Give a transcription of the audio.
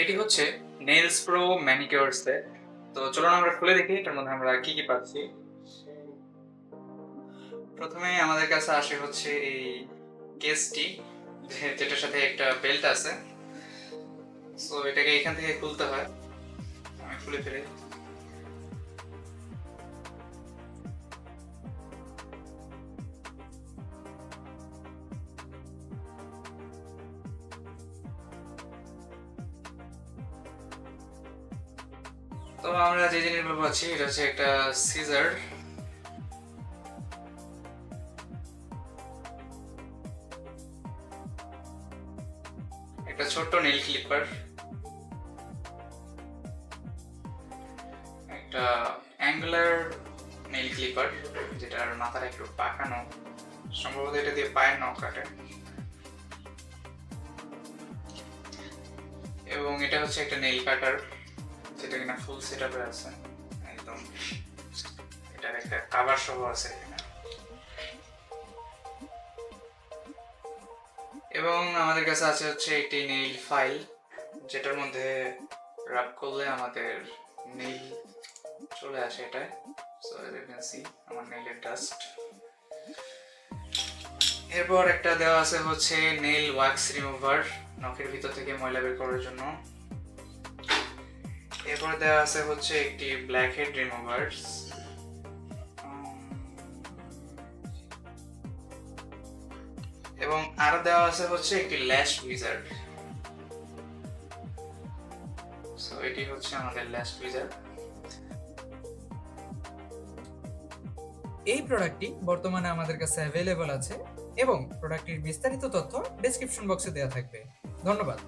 এটি হচ্ছে nails pro manicure set. তো চলুন আমরা খুলে দেখি এটার মধ্যে আমরা কি কি পাচ্ছি। প্রথমে আমাদের কাছে আসে হচ্ছে এই কেসটি, যেটার সাথে একটা বেল্ট আছে। সো এটাকে এখান থেকে খুলতে হয়। আমি খুলে ফেলি। তো আমরা যে জিনিসগুলো পাচ্ছি এটা হচ্ছে একটা সিজার, একটা ছোট্ট নেল ক্লিপার, একটা অ্যাঙ্গুলার নেল ক্লিপার যেটার মাথাটা একটু পাকানো, সম্ভবত এটা দিয়ে পায়ের নখ কাটে, এবং এটা হচ্ছে একটা নেল কাটার যেটা কিনা ফুল সেটআপে আছে একদম। এটার একটা কভার সহ আছে এখানে। এবং আমাদের কাছে আছে হচ্ছে একটি নেইল ফাইল, যেটার মধ্যে রাব করলে আমাদের নেইল চলে আসে এটায়। সো ইউ ক্যান সি আমার নেইলের ডাস্ট। এরপর একটা দেওয়া আছে হচ্ছে নেইল ওয়াক্স রিমুভার, নখের ভিতর থেকে ময়লা বের করার জন্য। এরপর দেওয়া আছে হচ্ছে একটি ব্ল্যাক হেড রিমুভার, এবং আরো দেওয়া আছে হচ্ছে একটি ল্যাশ উইজার। সো এটি হচ্ছে আমাদের ল্যাশ উইজার। এই প্রোডাক্টটি বর্তমানে আমাদের কাছে অ্যাভেলেবল আছে এবং প্রোডাক্টটির বিস্তারিত তথ্য ডেসক্রিপশন বক্সে দেওয়া থাকবে। ধন্যবাদ।